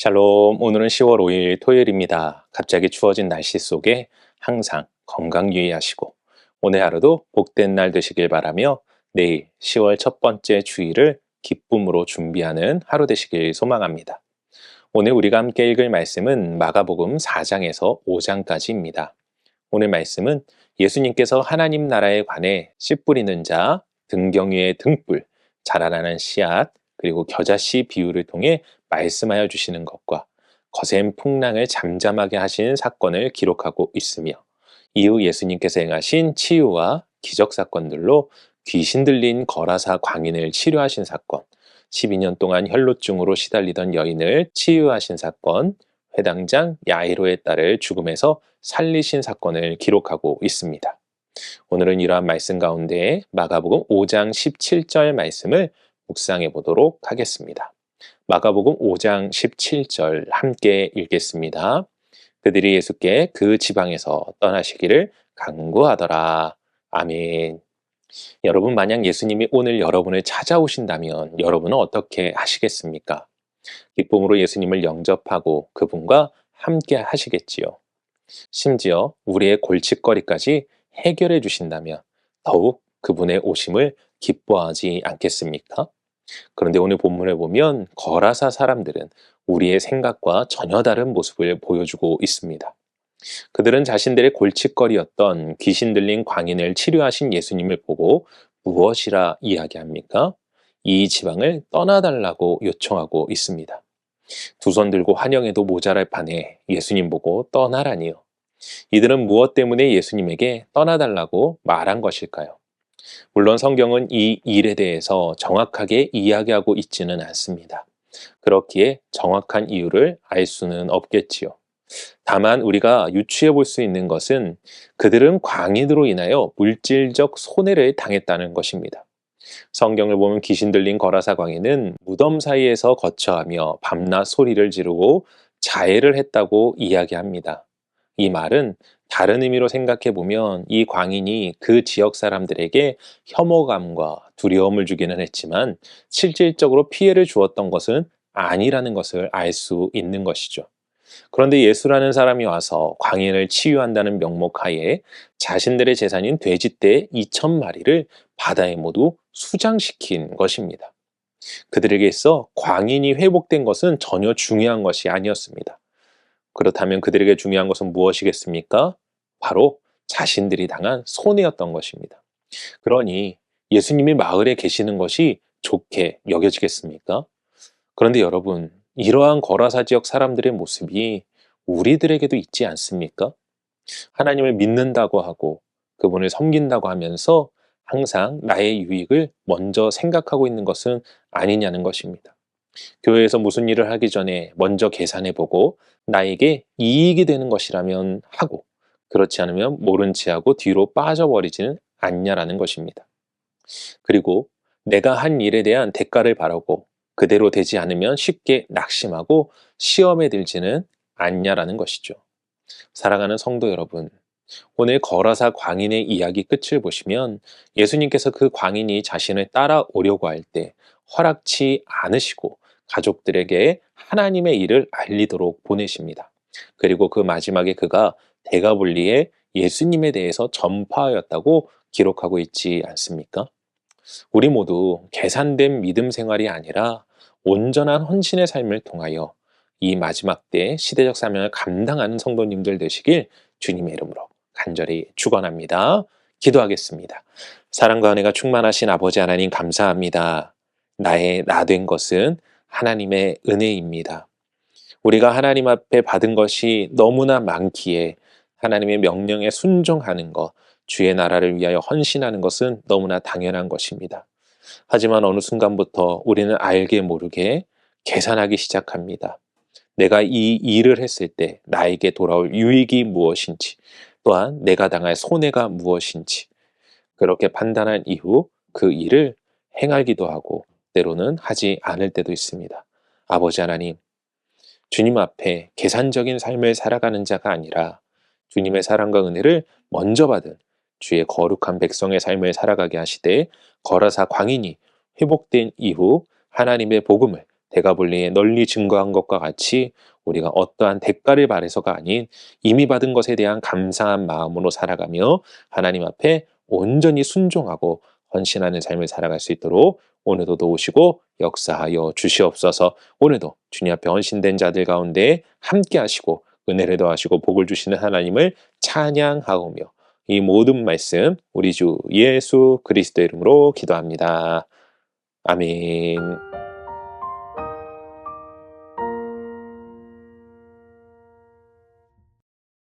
샬롬, 오늘은 10월 5일 토요일입니다. 갑자기 추워진 날씨 속에 항상 건강 유의하시고 오늘 하루도 복된 날 되시길 바라며 내일 10월 첫 번째 주일을 기쁨으로 준비하는 하루 되시길 소망합니다. 오늘 우리가 함께 읽을 말씀은 마가복음 4장에서 5장까지입니다. 오늘 말씀은 예수님께서 하나님 나라에 관해 씨 뿌리는 자, 등경 위의 등불, 자라나는 씨앗, 그리고 겨자씨 비유를 통해 말씀하여 주시는 것과 거센 풍랑을 잠잠하게 하신 사건을 기록하고 있으며 이후 예수님께서 행하신 치유와 기적 사건들로 귀신 들린 거라사 광인을 치료하신 사건, 12년 동안 혈루증으로 시달리던 여인을 치유하신 사건, 회당장 야이로의 딸을 죽음에서 살리신 사건을 기록하고 있습니다. 오늘은 이러한 말씀 가운데 마가복음 5장 17절 말씀을 묵상해 보도록 하겠습니다. 마가복음 5장 17절 함께 읽겠습니다. 그들이 예수께 그 지방에서 떠나시기를 간구하더라. 아멘. 여러분, 만약 예수님이 오늘 여러분을 찾아오신다면 여러분은 어떻게 하시겠습니까? 기쁨으로 예수님을 영접하고 그분과 함께 하시겠지요. 심지어 우리의 골칫거리까지 해결해 주신다면 더욱 그분의 오심을 기뻐하지 않겠습니까? 그런데 오늘 본문을 보면 거라사 사람들은 우리의 생각과 전혀 다른 모습을 보여주고 있습니다. 그들은 자신들의 골칫거리였던 귀신 들린 광인을 치료하신 예수님을 보고 무엇이라 이야기합니까? 이 지방을 떠나달라고 요청하고 있습니다. 두 손 들고 환영해도 모자랄 판에 예수님 보고 떠나라니요. 이들은 무엇 때문에 예수님에게 떠나달라고 말한 것일까요? 물론 성경은 이 일에 대해서 정확하게 이야기하고 있지는 않습니다. 그렇기에 정확한 이유를 알 수는 없겠지요. 다만 우리가 유추해 볼 수 있는 것은 그들은 광인으로 인하여 물질적 손해를 당했다는 것입니다. 성경을 보면 귀신 들린 거라사 광인은 무덤 사이에서 거처하며 밤낮 소리를 지르고 자해를 했다고 이야기합니다. 이 말은 다른 의미로 생각해 보면 이 광인이 그 지역 사람들에게 혐오감과 두려움을 주기는 했지만 실질적으로 피해를 주었던 것은 아니라는 것을 알 수 있는 것이죠. 그런데 예수라는 사람이 와서 광인을 치유한다는 명목 하에 자신들의 재산인 돼지떼 2,000마리를 바다에 모두 수장시킨 것입니다. 그들에게 있어 광인이 회복된 것은 전혀 중요한 것이 아니었습니다. 그렇다면 그들에게 중요한 것은 무엇이겠습니까? 바로 자신들이 당한 손해였던 것입니다. 그러니 예수님이 마을에 계시는 것이 좋게 여겨지겠습니까? 그런데 여러분, 이러한 거라사 지역 사람들의 모습이 우리들에게도 있지 않습니까? 하나님을 믿는다고 하고 그분을 섬긴다고 하면서 항상 나의 유익을 먼저 생각하고 있는 것은 아니냐는 것입니다. 교회에서 무슨 일을 하기 전에 먼저 계산해보고 나에게 이익이 되는 것이라면 하고 그렇지 않으면 모른 체 하고 뒤로 빠져버리지는 않냐라는 것입니다. 그리고 내가 한 일에 대한 대가를 바라고 그대로 되지 않으면 쉽게 낙심하고 시험에 들지는 않냐라는 것이죠. 사랑하는 성도 여러분, 오늘 거라사 광인의 이야기 끝을 보시면 예수님께서 그 광인이 자신을 따라오려고 할 때 허락치 않으시고 가족들에게 하나님의 일을 알리도록 보내십니다. 그리고 그 마지막에 그가 대가볼리에 예수님에 대해서 전파하였다고 기록하고 있지 않습니까? 우리 모두 계산된 믿음 생활이 아니라 온전한 헌신의 삶을 통하여 이 마지막 때 시대적 사명을 감당하는 성도님들 되시길 주님의 이름으로 간절히 축원합니다. 기도하겠습니다. 사랑과 은혜가 충만하신 아버지 하나님 감사합니다. 나의 나 된 것은 하나님의 은혜입니다. 우리가 하나님 앞에 받은 것이 너무나 많기에 하나님의 명령에 순종하는 것, 주의 나라를 위하여 헌신하는 것은 너무나 당연한 것입니다. 하지만 어느 순간부터 우리는 알게 모르게 계산하기 시작합니다. 내가 이 일을 했을 때 나에게 돌아올 유익이 무엇인지, 또한 내가 당할 손해가 무엇인지, 그렇게 판단한 이후 그 일을 행하기도 하고 때로는 하지 않을 때도 있습니다. 아버지 하나님, 주님 앞에 계산적인 삶을 살아가는 자가 아니라 주님의 사랑과 은혜를 먼저 받은 주의 거룩한 백성의 삶을 살아가게 하시되 거라사 광인이 회복된 이후 하나님의 복음을 대가볼리에 널리 증거한 것과 같이 우리가 어떠한 대가를 바래서가 아닌 이미 받은 것에 대한 감사한 마음으로 살아가며 하나님 앞에 온전히 순종하고 헌신하는 삶을 살아갈 수 있도록 오늘도 도우시고 역사하여 주시옵소서. 오늘도 주님 앞에 헌신된 자들 가운데 함께 하시고 은혜를 더하시고 복을 주시는 하나님을 찬양하오며 이 모든 말씀 우리 주 예수 그리스도의 이름으로 기도합니다. 아멘.